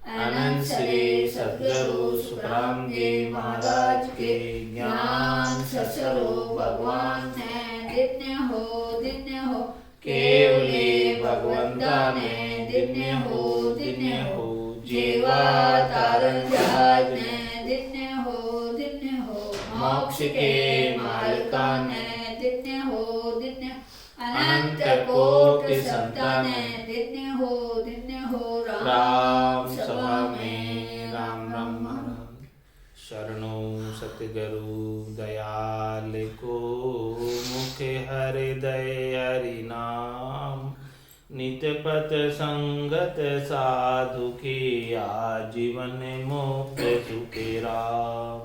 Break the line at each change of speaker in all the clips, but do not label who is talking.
अनंत श्री सद्गुरु सुखराम जी महाराज के ज्ञान सत्स्वरूप भगवान ने दिव्य हो केवली भगवंता ने दिव्य हो जीवा तारण जहाज ने दिव्य हो मोक्ष के मालिका ने दिव्य हो अनंत कोटि संतान ने दिव्य हो राम सभा में राम राम राम। शरणो सतगुरु दयाल को मुख हृदय हरि नाम नित पथ संगत साधु की आजीवन मुक्त सुखे राम।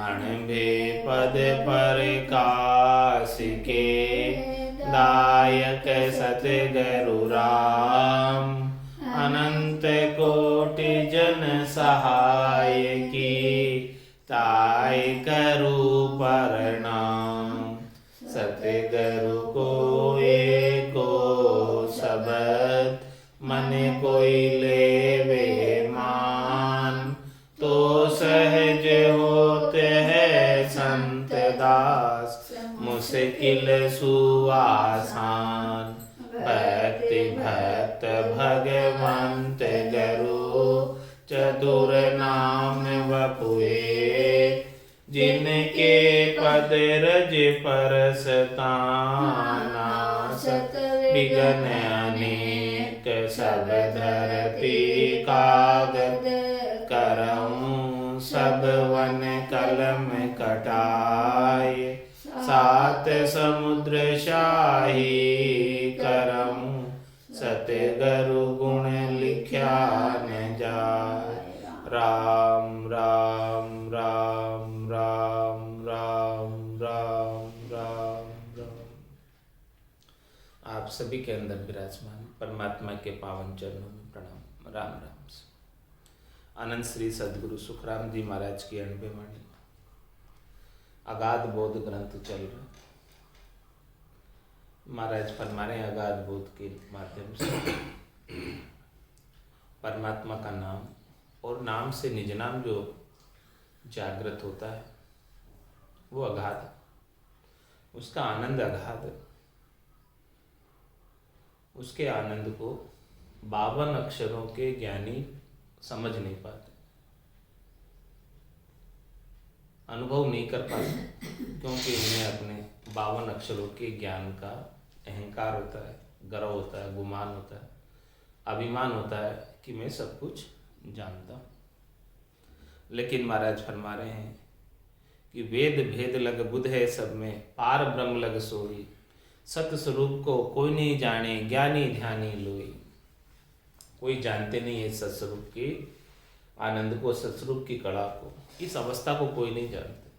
अणबे पद पर काश के दायक सतगुरु राम अनंत कोटि जन सहाय की ताय करू प्रणाम। सतगुरु को एको शब्द मन कोई लेवे मान तो सहज होते हैं संत दास मुश्किल सुआसान। भक्ति भक्त भगवंत गुरु चतुर नाम वपुए जिनके पद रज परसताना विघ्न अनेक सब धरती कागद करऊं सब वन कलम कटाए सात समुद्र शाही करऊं सतगुरु गुण लिख्या न जाए। राम राम राम राम राम राम राम राम। आप सभी के अंदर विराजमान परमात्मा के पावन चरणों में प्रणाम। राम राम। अनंत श्री सद्गुरु सुखराम जी महाराज की अणबे वाणी अगाध बोध ग्रंथ चल रहा। महाराज फरमा रहे अगाध बोध के माध्यम से परमात्मा का नाम और नाम से निज नाम जो जागृत होता है वो अगाध, उसका आनंद अगाध। उसके आनंद को 52 अक्षरों के ज्ञानी समझ नहीं पाते, अनुभव नहीं कर पाते, क्योंकि उन्हें अपने 52 अक्षरों के ज्ञान का अहंकार होता है, गर्व होता है, गुमान होता है, अभिमान होता है कि मैं सब कुछ जानता हूँ। लेकिन महाराज फरमा रहे हैं कि वेद भेद लग बुध है सब में पार ब्रह्म लग सोई सत स्वरूप को कोई नहीं जाने ज्ञानी ध्यानी लोई। कोई जानते नहीं है सत्स्वरूप के आनंद को, सत्स्वरूप की कला को, इस अवस्था को कोई नहीं जानते।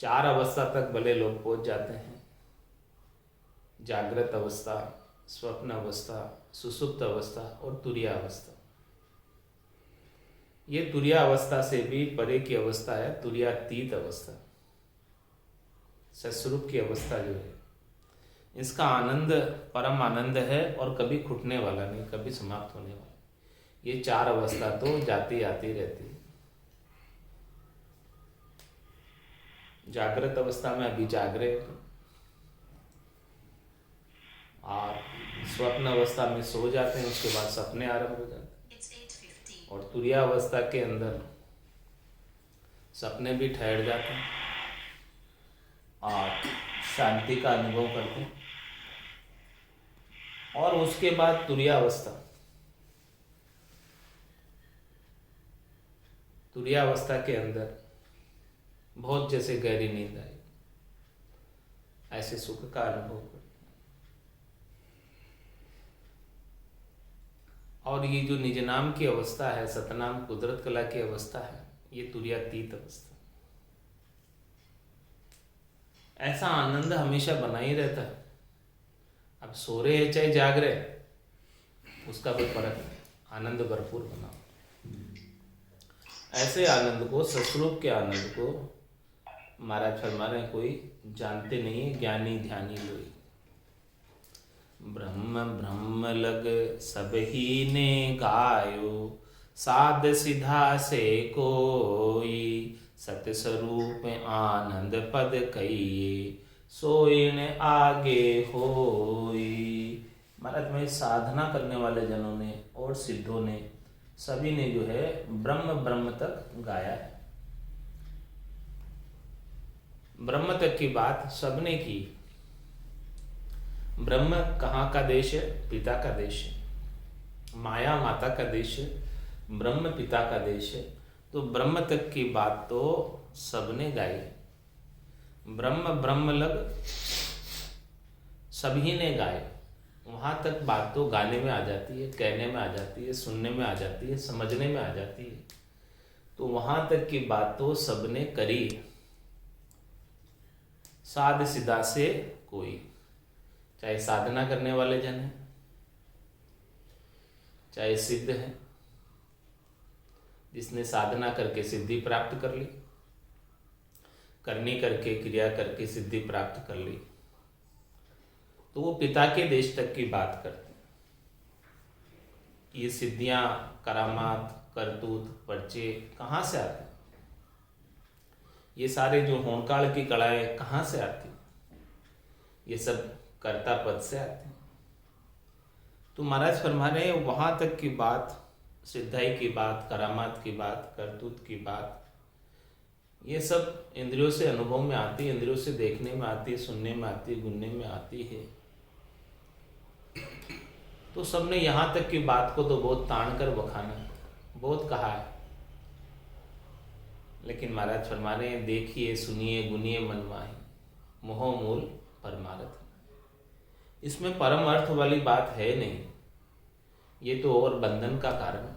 4 अवस्था तक भले लोग पहुंच जाते हैं, जागृत अवस्था, स्वप्न अवस्था, सुसुप्त अवस्था और तुरीय अवस्था। ये तुरीय अवस्था से भी परे की अवस्था है तुरीयातीत अवस्था। सत्स्वरूप की अवस्था जो है इसका आनंद परम आनंद है और कभी खुटने वाला नहीं, कभी समाप्त होने वाला। ये 4 अवस्था तो जाती आती रहती है। जागृत अवस्था में अभी जागरे और स्वप्न अवस्था में सो जाते हैं, उसके बाद सपने आरंभ हो जाते हैं। और तुरीय अवस्था के अंदर सपने भी ठहर जाते हैं और शांति का अनुभव करते हैं। और उसके बाद तुरीय अवस्था, तुरीय अवस्था के अंदर बहुत जैसे गहरी नींद आई, ऐसे सुख का अनुभव करते। और ये जो निज नाम की अवस्था है, सतनाम कुदरत कला की अवस्था है, ये तुरीयातीत अवस्था। ऐसा आनंद हमेशा बना ही रहता है। अब सो रहे हैं चाहे जाग रहे, उसका कोई फर्क नहीं, आनंद भरपूर बना। ऐसे आनंद को, सस्वरूप के आनंद को महाराज फरमा रहे हैं कोई जानते नहीं है, ज्ञानी ध्यानी लोई। ब्रह्म ब्रह्म लग सब ही ने गायो साध सिधा से कोई, सत स्वरूप आनंद पद कही, सोइन आगे होई। महाराज में साधना करने वाले जनों ने और सिद्धों ने सभी ने जो है ब्रह्म ब्रह्म तक गाया है। ब्रह्म तक की बात सबने की। ब्रह्म कहाँ का देश है? पिता का देश है। माया माता का देश है, ब्रह्म पिता का देश है। तो ब्रह्म तक की बात तो सबने गाई। ब्रह्म ब्रह्म लग सभी ने गाए। वहां तक बात तो गाने में आ जाती है, कहने में आ जाती है, सुनने में आ जाती है, समझने में आ जाती है। तो वहां तक की बात तो सबने करी। साध सिधा से कोई, चाहे साधना करने वाले जन हैं, चाहे सिद्ध हैं, जिसने साधना करके सिद्धि प्राप्त कर ली, करनी करके क्रिया करके सिद्धि प्राप्त कर ली, तो वो पिता के देश तक की बात करते हैं। ये सिद्धियां, करामात, करतूत, पर्चे कहाँ से आते हैं? ये सारे जो होनकाल की कलाएं कहाँ से आती? ये सब कर्ता पद से आते हैं। तो महाराज फरमा रहे हैं वहां तक की बात, सिद्धाई की बात, करामात की बात, करतूत की बात, ये सब इंद्रियों से अनुभव में आती है, इंद्रियों से देखने में आती है, सुनने में आती है, गुनने में आती है। तो सबने यहाँ तक की बात को तो बहुत तान कर बखाना, बहुत कहा है। लेकिन महाराज फरमा रहे हैं देखिए, सुनिए, गुनिए मन माही, मोह मूल परमार्थ। इसमें परम अर्थ वाली बात है नहीं, ये तो और बंधन का कारण है।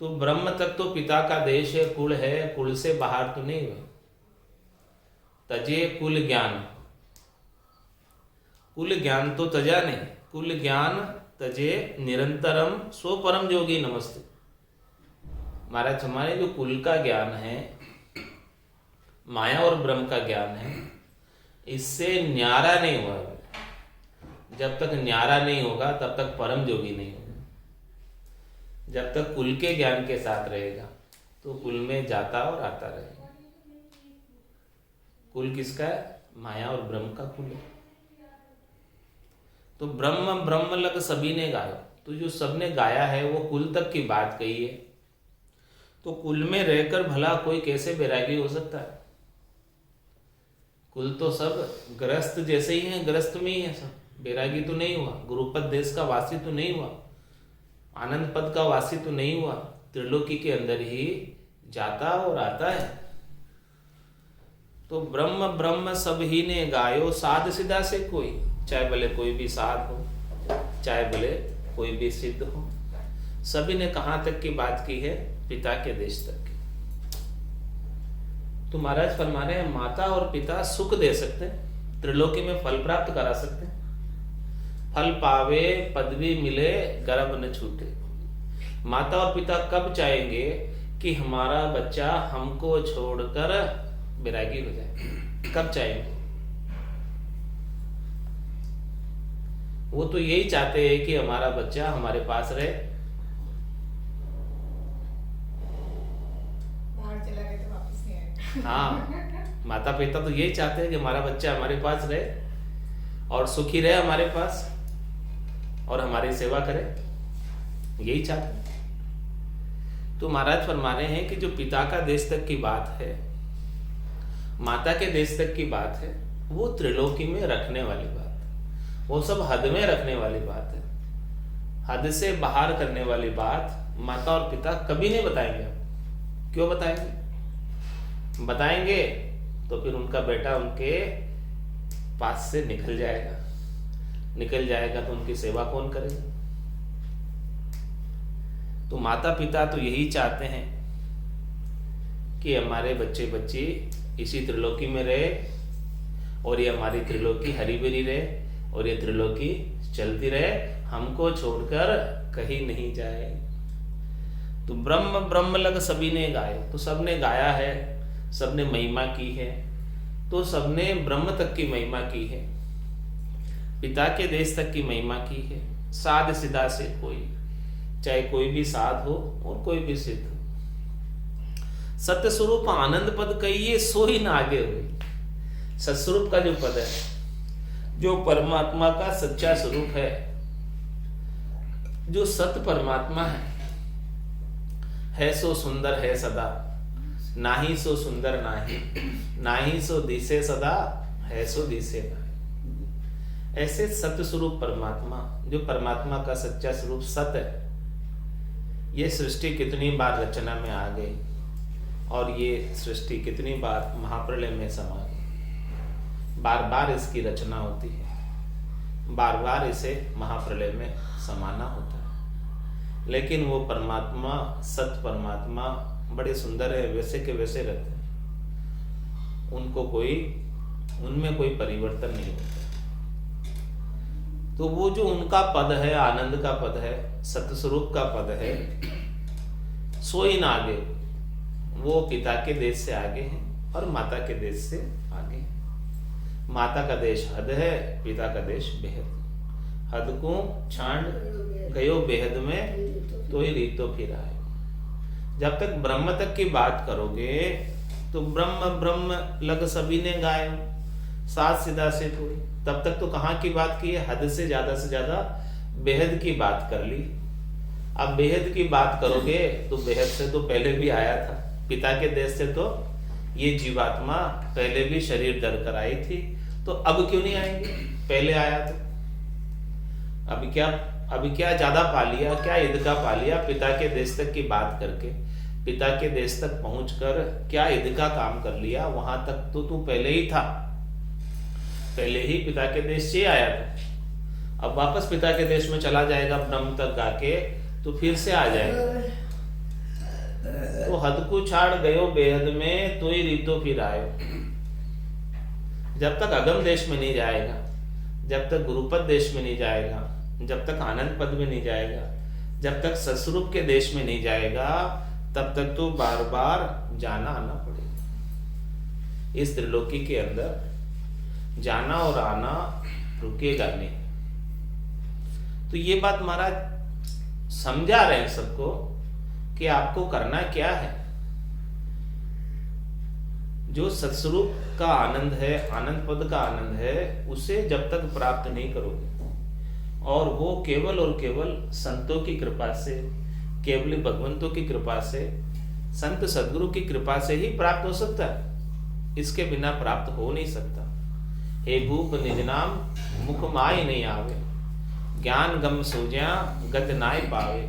तो ब्रह्म तक तो पिता का देश है, कुल है, कुल से बाहर तो नहीं हुए। तजे कुल ज्ञान, कुल ज्ञान तो तजा नहीं, कुल ज्ञान तजे निरंतरम स्व परम जोगी नमस्ते। महाराज हमारे जो कुल का ज्ञान है, माया और ब्रह्म का ज्ञान है, इससे न्यारा नहीं हुआ। जब तक न्यारा नहीं होगा तब तक परम जोगी नहीं होगा। जब तक कुल के ज्ञान के साथ रहेगा तो कुल में जाता और आता रहेगा। कुल किसका है? माया और ब्रह्म का कुल है। तो ब्रह्म ब्रह्म लग सभी ने गाया। तो जो सबने गाया है वो कुल तक की बात कही है। तो कुल में रहकर भला कोई कैसे वैरागी हो सकता है? कुल तो सब गृहस्थ जैसे ही हैं, गृहस्थ में ही है सब। वैरागी तो नहीं हुआ, गुरुपद देश का वासी तो नहीं हुआ, आनंद पद का वासी तो नहीं हुआ, त्रिलोकी के अंदर ही जाता और आता है। तो ब्रह्म ब्रह्म सब ही ने गायो, साध सिधा से कोई, चाहे भले कोई भी साध हो, चाहे भले कोई भी सिद्ध हो, सभी ने कहाँ तक की बात की है? पिता के देश तक की। तो महाराज फरमा रहे हैं माता और पिता सुख दे सकते हैं, त्रिलोकी में फल प्राप्त करा सकते हैं। फल पावे पदवी मिले गर्भ न छूटे। माता और पिता कब चाहेंगे कि हमारा बच्चा हमको छोड़कर वैरागी हो जाए? कब चाहेंगे? वो तो यही चाहते हैं कि हमारा बच्चा हमारे पास रहे।
बाहर चला गया तो वापस नहीं आएगा।
हाँ, माता पिता तो यही चाहते हैं कि हमारा बच्चा हमारे पास रहे और सुखी रहे हमारे पास और हमारी सेवा करे, यही चाहते हैं। तो महाराज फरमा रहे हैं कि जो पिता का देश तक की बात है, माता के देश तक की बात है, वो त्रिलोकी में रखने वाली बात है। वो सब हद में रखने वाली बात है। हद से बाहर करने वाली बात माता और पिता कभी नहीं बताएंगे। क्यों बताएंगे? बताएंगे तो फिर उनका बेटा उनके पास से निकल जाएगा। निकल जाएगा तो उनकी सेवा कौन करेगा? तो माता पिता तो यही चाहते हैं कि हमारे बच्चे बच्ची इसी त्रिलोकी में रहे और ये हमारी त्रिलोकी हरी भरी रहे और ये त्रिलोकी चलती रहे, हमको छोड़कर कहीं नहीं जाए। तो ब्रह्म ब्रह्म लग सभी ने गाए। तो सबने गाया है, सबने महिमा की है। तो सबने ब्रह्म तक की महिमा की है, पिता के देश तक की महिमा की है। साध सिधा से कोई, चाहे कोई भी साध हो और कोई भी सिद्ध हो। सत्य स्वरूप आनंद पद कहिए सो ही ना आगे हुई। सत्स्वरूप का जो पद है, जो परमात्मा का सच्चा स्वरूप है, जो सत्य परमात्मा है सो सुंदर है सदा, नाही सो सुंदर नाही, नाही सो दिसे सदा, है सो दिसे नाही। ऐसे सत्य स्वरूप परमात्मा, जो परमात्मा का सच्चा स्वरूप सत्य है, ये सृष्टि कितनी बार रचना में आ गई और ये सृष्टि कितनी बार महाप्रलय में समा गई। बार बार इसकी रचना होती है, बार बार इसे महाप्रलय में समाना होता है, लेकिन वो परमात्मा, सत्य परमात्मा बड़े सुंदर है, वैसे के वैसे रहते हैं, उनमें कोई परिवर्तन नहीं होता। तो वो जो उनका पद है, आनंद का पद है, सत्य स्वरूप का पद है, सो ही ना आगे, वो पिता के देश से आगे हैं और माता के देश से आगे हैं। माता का देश हद है, पिता का देश बेहद। हद को छांड गयो बेहद में, तो ही रीतो फिर आए। जब तक ब्रह्म तक की बात करोगे तो ब्रह्म ब्रह्म लग सभी ने गाय, सात सीधा से थोड़ी, तब तक तो कहाँ की बात की है, हद से ज्यादा बेहद की बात कर ली। अब बेहद की बात करोगे तो बेहद से तो पहले भी आया था, पिता के देश से तो ये जीवात्मा पहले भी शरीर धर कर आई थी, तो अब क्यों नहीं आएंगे, पहले आया तो अभी क्या ज्यादा पा लिया, क्या ईद का पा लिया। पिता के देश तक की बात करके, पिता के देश तक पहुंचकर क्या ईद का काम कर लिया, वहां तक तो तू पहले ही था, पहले ही पिता के देश से आया था। अब वापस पिता के देश में चला जाएगा ब्रह्म तक गाके, तो फिर से आ जाएगा। तो हद को छाड़ गयो बेहद में, तो ही रीतो फिर आयो। जब तक अगम देश में नहीं जाएगा, जब तक गुरुपद देश में नहीं जाएगा, जब तक आनंद पद में नहीं जाएगा, जब तक सस्वरूप के देश में नहीं जाएगा, तब तक तो बार बार जाना आना पड़ेगा। इस त्रिलोकी के अंदर जाना और आना रुकेगा नहीं। तो ये बात महाराज समझा रहे हैं सबको कि आपको करना क्या है। जो सत्स्वरूप का आनंद है, आनंद पद का आनंद है, उसे जब तक प्राप्त नहीं करोगे, और वो केवल और केवल संतों की कृपा से, केवल भगवंतों की कृपा से, संत सद्गुरु की कृपा से ही प्राप्त हो सकता है, इसके बिना प्राप्त हो नहीं सकता। हे भूप निज नाम मुख माय नहीं आवे, ज्ञान गम सूझ्या गत नाय पावे,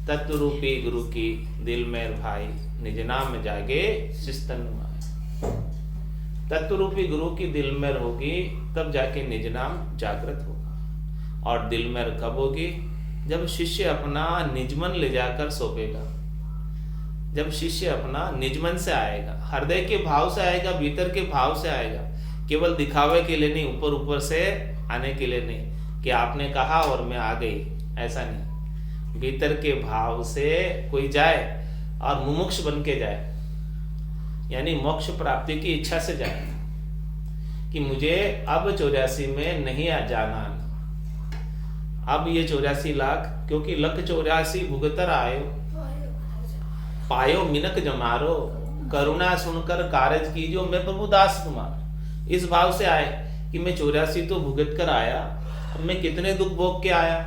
तत्व रूपी गुरु की दिल में भाई, निज नाम जागे शिस्तन माय। तत्व रूपी गुरु की दिल में होगी तब जाके निज नाम जागृत होगा। और दिल में कब होगी, जब शिष्य अपना निजमन ले जाकर सौंपेगा, जब शिष्य अपना निजमन से आएगा, हृदय के भाव से आएगा, भीतर के भाव से आएगा, केवल दिखावे के लिए नहीं, ऊपर ऊपर से आने के लिए नहीं कि आपने कहा और मैं आ गई, ऐसा नहीं। भीतर के भाव से कोई जाए और मुमुक्ष बन के जाए, यानी मोक्ष प्राप्ति की इच्छा से जाए कि मुझे अब 84 में नहीं जाना, अब ये 84 लाख, क्योंकि लख 84 भुगतर आयो, पायो मिनक जमारो, करुणा सुनकर कारज कीजियो मैं प्रभु दास तुम्हार। इस भाव से आए कि मैं 84 तो भुगत कर आया, अब मैं कितने दुख भोग के आया,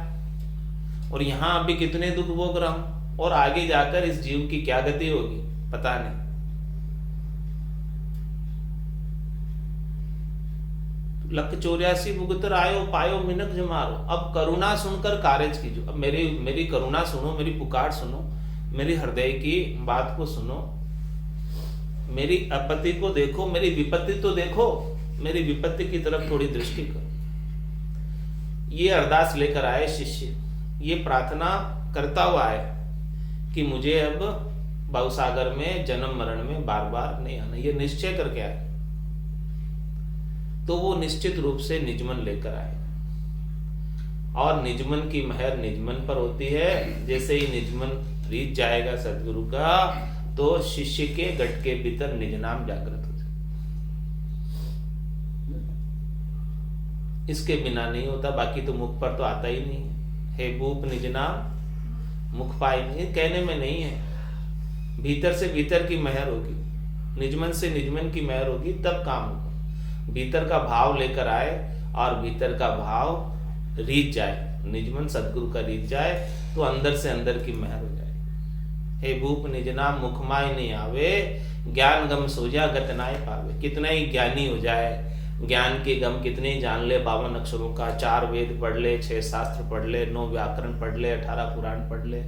और यहाँ अभी कितने दुख भोग रहा हूं, और आगे जाकर इस जीव की क्या गति होगी पता नहीं। लख 84 भुगतर आयो, पायो मिनक जमारो, अब करुणा सुनकर कारज कीजियो। अब मेरी करुणा सुनो, मेरी पुकार सुनो, मेरी हृदय की बात को सुनो, मेरी आपत्ति को देखो, मेरी विपत्ति तो देखो, मेरी विपत्ति की तरफ थोड़ी दृष्टि करो। ये अरदास लेकर आए शिष्य, ये प्रार्थना करता हुआ है कि मुझे अब भवसागर में जन्म मरण में बार बार नहीं आना, ये निश्चय करके आए। तो वो निश्चित रूप से निजमन लेकर आए, और निजमन की महर निजमन पर होती है। जैसे ही निजमन रीत जाएगा सदगुरु का, तो शिष्य के गट के भीतर निज नाम जागृत हो जाए। इसके बिना नहीं होता, बाकी तो मुख पर तो आता ही नहीं है। हे भूप निज नाम मुख पाए नहीं, कहने में नहीं है। भीतर से भीतर की मेहर होगी, निजमन से निजमन की मेहर होगी, तब काम होगा। भीतर का भाव लेकर आए और भीतर का भाव रीत जाए, निजमन सदगुरु का रीत जाए, तो अंदर से अंदर की मेहर हो जाए। हे भूप निज नाम मुखमाय नहीं आवे, ज्ञान गम सोजा गत नाय पावे। कितना ही ज्ञानी हो जाए, ज्ञान के गम कितने ही जान ले, 52 अक्षरों का 4 वेद पढ़ ले, 6 शास्त्र पढ़ ले, 9 व्याकरण पढ़ ले, 18 पुराण पढ़ ले,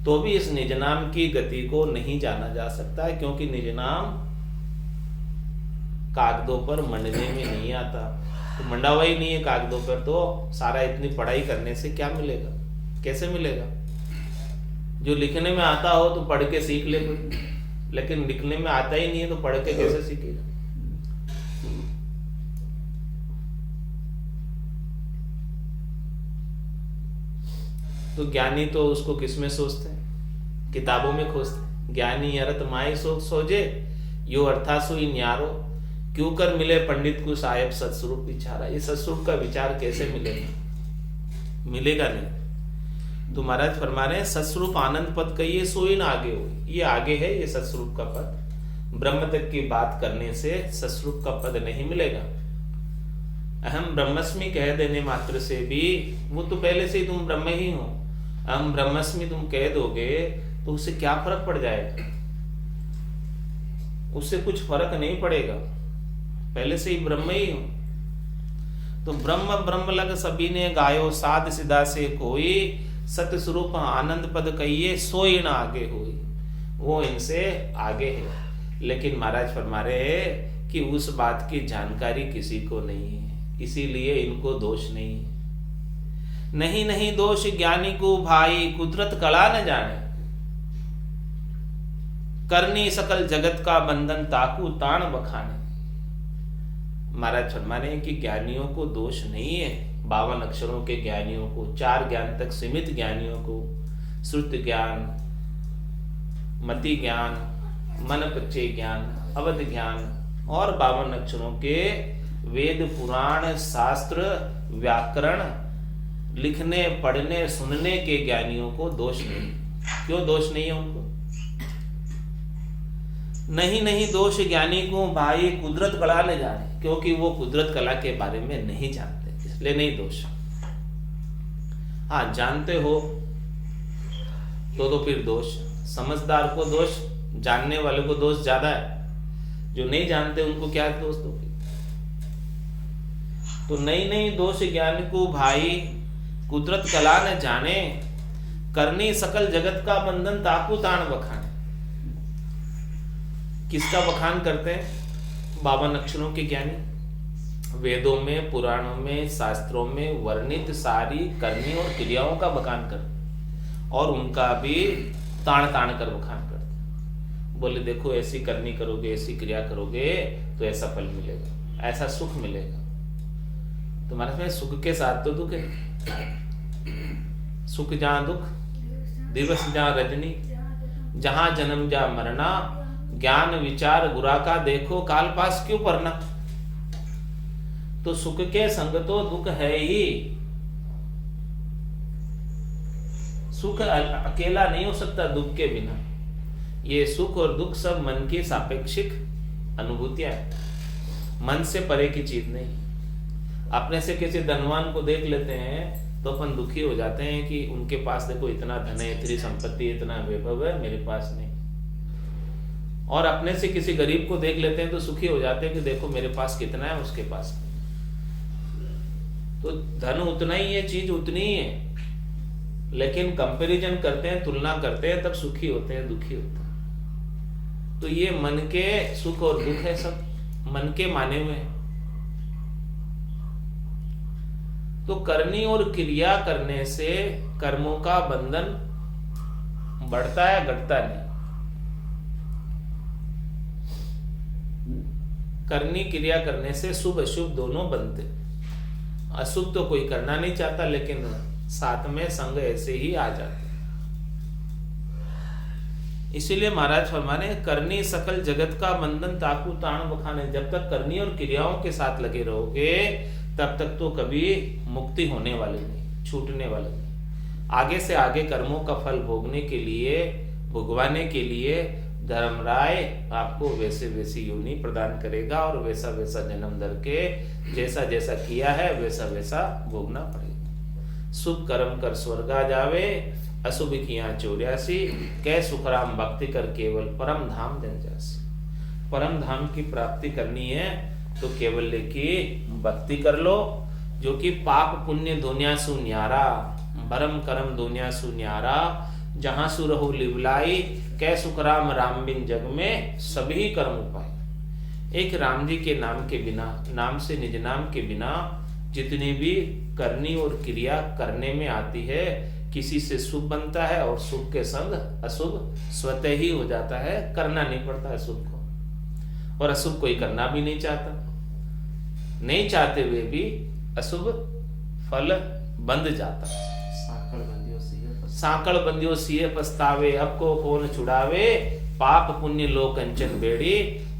तो भी इस निज नाम की गति को नहीं जाना जा सकता है, क्योंकि निज नाम कागजों पर मंडने में नहीं आता। तो मंडा हुआ ही नहीं है कागजों पर, तो सारा इतनी पढ़ाई करने से क्या मिलेगा, कैसे मिलेगा? जो लिखने में आता हो तो पढ़ के सीख ले कोई, लेकिन लिखने में आता ही नहीं है तो पढ़ के कैसे सीखेगा? तो ज्ञानी तो उसको किसमें सोचते हैं? किताबों में खोजते हैं। ज्ञानी अरत माई सोच सोजे, यो अर्था सोई न्यारो, क्यों कर मिले पंडित को साहेब सत्स्वरूप विचारा। ये सत्स्वरूप का विचार कैसे मिलेगा? मिलेगा नहीं। तो महाराज फरमा रहे हैं सत्स्वरूप आनंद पद कहिए सोई ना आगे हो। ये आगे है, ये सत्स्वरूप का पद। ब्रह्म तक की बात करने से सत्स्वरूप का पद नहीं मिलेगा। अहम ब्रह्मस्मि कह देने मात्र से भी, वो तो पहले से ही तुम ब्रह्म ही हो। अहम ब्रह्मस्मि तुम कह दोगे तो उससे क्या फर्क पड़ जाएगा? उससे कुछ फर्क नहीं पड़ेगा, पहले से ही ब्रह्म ही हो। तो ब्रह्म ब्रह्म लग सभी ने गायो, साध सिदा से कोई, सत्य स्वरूप आनंद पद कहिए सोई ना आगे होई। वो इनसे आगे है, लेकिन महाराज फरमा रहे हैं कि उस बात की जानकारी किसी को नहीं है, इसीलिए इनको दोष नहीं है। नहीं नहीं दोष ज्ञानी को भाई, कुदरत कला न जाने, करनी सकल जगत का बंधन ताकू ताण बखाने। महाराज फरमाने कि ज्ञानियों को दोष नहीं है, 52 अक्षरों के ज्ञानियों को, 4 ज्ञान तक सीमित ज्ञानियों को, श्रुत ज्ञान, मति ज्ञान, मन प्रत्यय ज्ञान, अवध ज्ञान और 52 अक्षरों के वेद पुराण शास्त्र व्याकरण लिखने पढ़ने सुनने के ज्ञानियों को दोष नहीं। क्यों दोष नहीं है उनको? नहीं नहीं दोष ज्ञानी को भाई, कुदरत कला न जाने, क्योंकि वो कुदरत कला के बारे में नहीं जानते, इसलिए नहीं दोष। हाँ जानते हो तो फिर दोष। समझदार को दोष, जानने वाले को दोष ज्यादा है, जो नहीं जानते उनको क्या दोष दोगे? तो नहीं नहीं दोष ज्ञान को भाई, कुदरत कला न जाने, करनी सकल जगत का बंधन ताकू ताण बखाने। किसका बखान करते हैं? 52 अक्षरों के ज्ञानी वेदों में, पुराणों में, शास्त्रों में वर्णित सारी करनी और क्रियाओं का बखान करते, और उनका भी ताण ताण कर बखान करते। बोले देखो ऐसी करनी करोगे, ऐसी क्रिया करोगे तो ऐसा फल मिलेगा, ऐसा सुख मिलेगा। तुम्हारे में सुख के साथ तो दुख है। सुख जहां दुख, दिवस जहां रजनी, जहां जन्म जहां मरना, ज्ञान विचार गुरा का देखो, काल पास क्यों पढ़ना। तो सुख के संग तो दुख है ही। सुख अकेला नहीं हो सकता दुख के बिना। ये सुख और दुख सब मन की सापेक्षिक अनुभूतियां हैं, मन से परे की चीज नहीं। अपने से किसी धनवान को देख लेते हैं तो अपन दुखी हो जाते हैं कि उनके पास देखो इतना धन है, इतनी संपत्ति, इतना वैभव है, मेरे पास नहीं। और अपने से किसी गरीब को देख लेते हैं तो सुखी हो जाते हैं कि देखो मेरे पास कितना है, उसके पास नहीं। तो धन उतना ही है, चीज उतनी ही है, लेकिन कंपैरिजन करते हैं, तुलना करते हैं, तब सुखी होते हैं, दुखी होते हैं। तो ये मन के सुख और दुख है, सब मन के माने हुए हैं। तो करनी और क्रिया करने से कर्मों का बंधन बढ़ता है, घटता नहीं। करनी क्रिया करने से शुभ अशुभ दोनों बनते। अशुभ तो कोई करना नहीं चाहता, लेकिन साथ में संग ऐसे ही आ जाते। इसीलिए महाराज फरमाने करनी सकल जगत का बंधन ताकू ताण बखाने। जब तक करनी और क्रियाओं के साथ लगे रहोगे तब तक तो कभी मुक्ति होने वाली नहीं, छूटने वाली नहीं। आगे से आगे कर्मों का फल भोगवाने के लिए धर्मराय आपको वैसे वैसी योनि प्रदान करेगा और वैसा वैसा जन्म धर के जैसा जैसा किया है वैसा वैसा भोगना पड़ेगा। शुभ कर्म कर स्वर्गा जावे, अशुभ किया 84, कै सुखराम भक्ति कर केवल परम धाम जन जासी। परम धाम की प्राप्ति करनी है तो केवल की भक्ति कर लो, जो कि पाप पुण्य दुनिया सु न्यारा, परम कर्म दुनिया सु न्यारा, जहां सु रहो लिवलाई, कै सुखराम राम बिन जग में सभी कर्म उपाय। एक राम जी के नाम के बिना, नाम से निज नाम के बिना जितनी भी करनी और क्रिया करने में आती है, किसी से शुभ बनता है और शुभ के संग अशुभ स्वतः ही हो जाता है, करना नहीं पड़ता है शुभ को। और अशुभ कोई करना भी नहीं चाहता, नहीं चाहते हुए भी अशुभ फल बंध जाता है। साकड़ बंदियों सिए पछतावे, अब को कौन छुड़ावे, पाप पुण्य लो कंचन बेड़ी,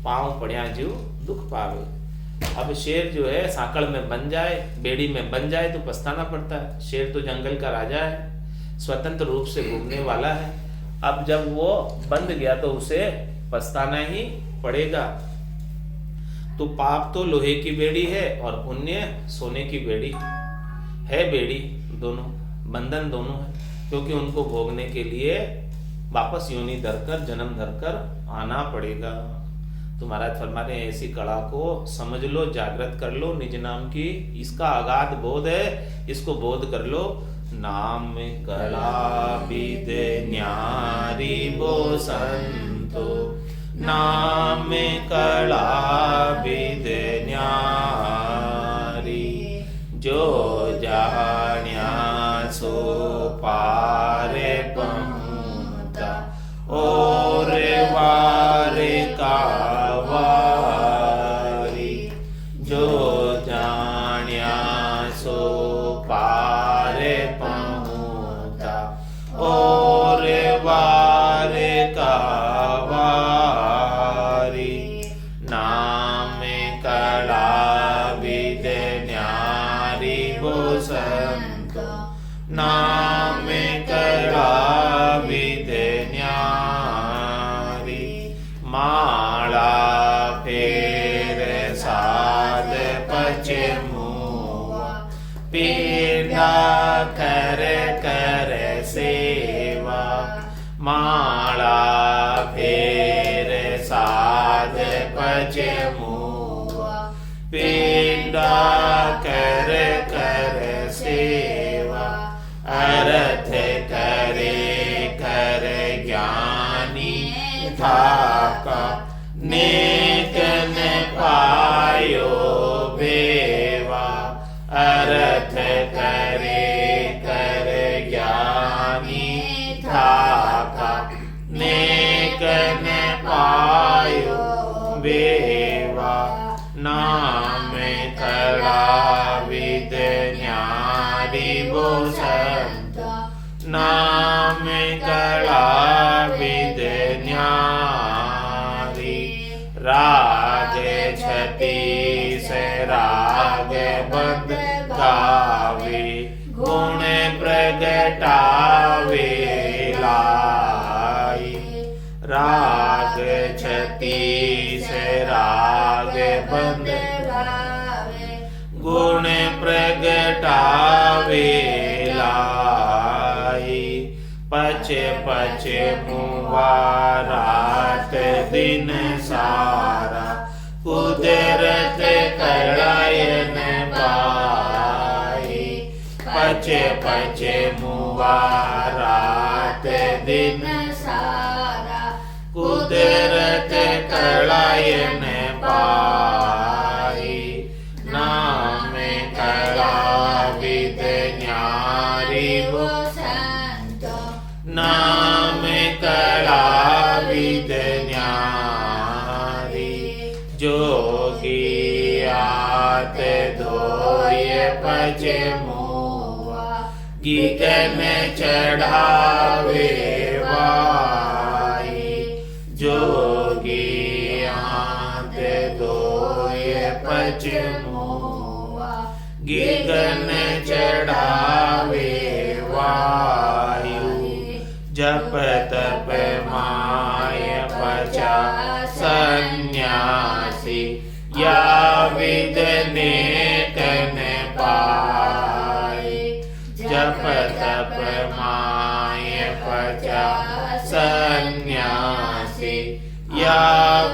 पांव पड़िया जीव दुख पावे। अब शेर जो है साकड़ में बन जाए, बेड़ी में बन जाए तो पछताना पड़ता है। शेर तो जंगल का राजा है, स्वतंत्र रूप से घूमने वाला है। अब जब वो बंध गया तो उसे पछताना ही पड़ेगा। तो पाप तो लोहे की बेड़ी है और पुण्य सोने की बेड़ी है। बेड़ी दोनों, बंधन दोनों है, क्योंकि उनको भोगने के लिए वापस योनि धरकर जन्म धरकर आना पड़ेगा। तो महाराज फरमाते हैं ऐसी कला को समझ लो, जागृत कर लो निज नाम की। इसका अगाध बोध है, इसको बोध कर लो। नाम कला विदे न्यारी बो संतो, नाम कला विदे न्यारी, जो जान्या सो पारे पहुँचा, और वारे का वारी, जो जान्या सो पारे पहुँचा, और वारे का वारी। नाम कला विदे न्यारी बो संतो, नाम कला विदे न्यारी। माला फेर साध पचे मुआ, पीड़ा कर कर सेवा। माला फेर साध पचे मुआ, पीड़ा कर कर सेवा। अर्थ करे कर ज्ञानी थाका, नेक न पायो भेवा। अर्थ करे कर ज्ञानी थाका, नेक न पायो भेवा। नाम कला विदे न्यारी बो संतो, नाम कला विदे न्यारी। राग छत्तीस राग बंद गावे, गुण प्रगटावे लाई। राग छत्तीस राग बंद गावे, गुण प्रगटावे लाई। पचे पचे मुआ रात दिन सारा, कुदरत करायन बाई। पचे पचे मुआ रात दिन सारा, कुदरत करायन बाई। नाम कला विदे न्यारी बो संतो, नाम कला विदे न्यारी। जोगी आत धोय पचे मुआ, गीगन चढ़ावे वाई। जोगी आत धोय पचे मुआ, गीगन चढ़ावे वाई। जप तप माय पचा सन्यासी या विद नेकन पाए जप तप माय पचा सन्यासी या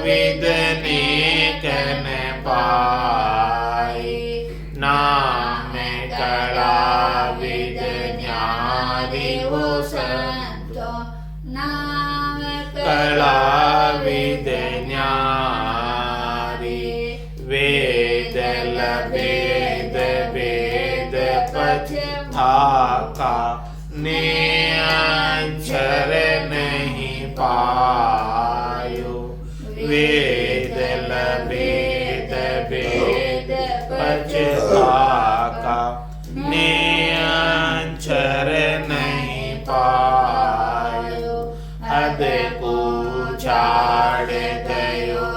विद नेकन पाए नाम कला विद न्यारी वो संतो
नाम
कला विद न्यारी वेद लभेद वेद पथ थाका ने अक्षर नहीं पायो वेद लभेद वेद पथ थाका ने अक्षर नहीं पायो हद को छाड़ गयो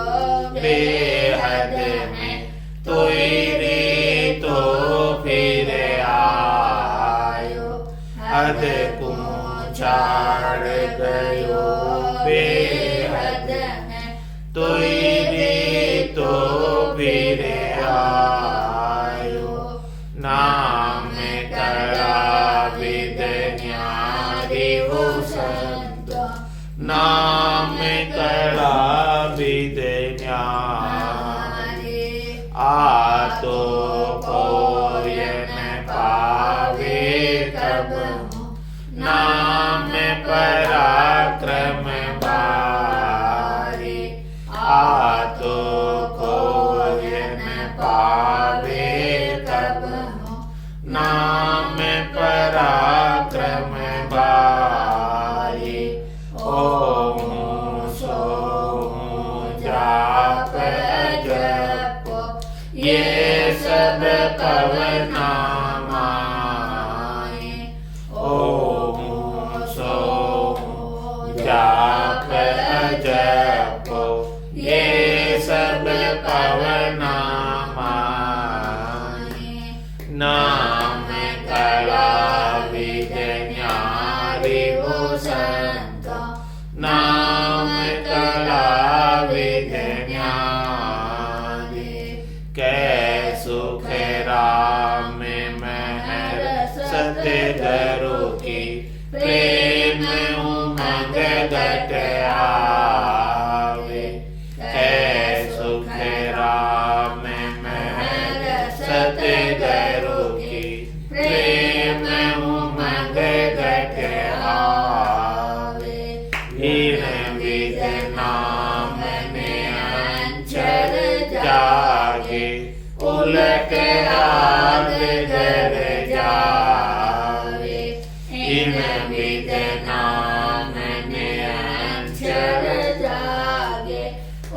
बेहद में तोरी तो फिर आयो हद को छाड़ गयो बेहद में तोरी तो फिर आयो नाम कला विद न्यारी वो संतो नाम कला विद न्यारी आतो कोयन पावे तब नाम पराक्रम बारी आतो कोयन पावे तब नाम पराक्रम बारी ओम सोम जाप जप ये सब कवना माए ओम सोम जाप जप ये सब कवना माए नाम कला विद न्यारी वो संतो नाम कला विद न्यारी कै सुख राम महर सतगुरु की प्रेम उमंग घट आवे कै सुख राम महर सतगुरु की प्रेम उमंग घट आवे हीन विद नाम ने अंचर जागे उलट आद घर जावे हीन विद नाम ने अंचर जागे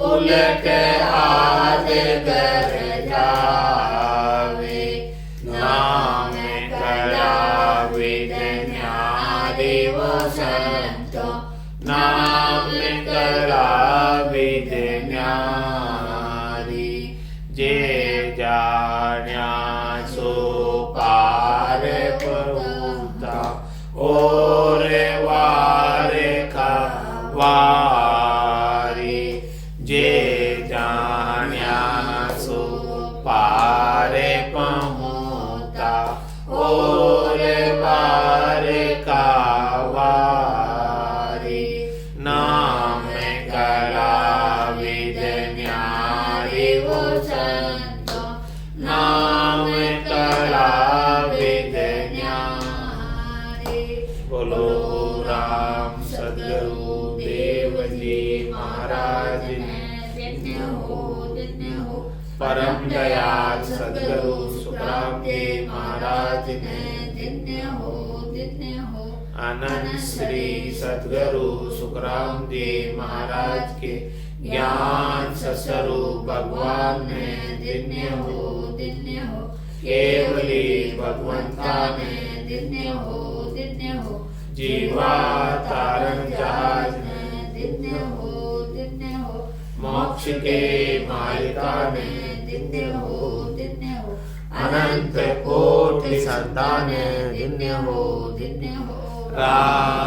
उलट आद घर जावे नाम कला विद न्यारी वो संतो नाम कला विद न्यारी जे जाण्या सो पार पहुँचा और वार का वारी जे जाण्या सो पार पहुँचा और वार का वारी नाम कला विद न्यारी वो संतो नाम कला विद न्यारी बोलो राम सद्गुरु देव जी महाराज ने परम दयाल सद्गुरु सुखराम देव महाराज ने आनंद श्री सद्गुरु सुखराम देव महाराज के ज्ञान स्वरूप भगवान ने दिन्य हो केवली भगवंता ने दिन्य हो जीवा तारण जहाज ने दिन्य हो मोक्ष के मालिका ने दिन्य हो अनंत कोटि संतान दिन्य हो राम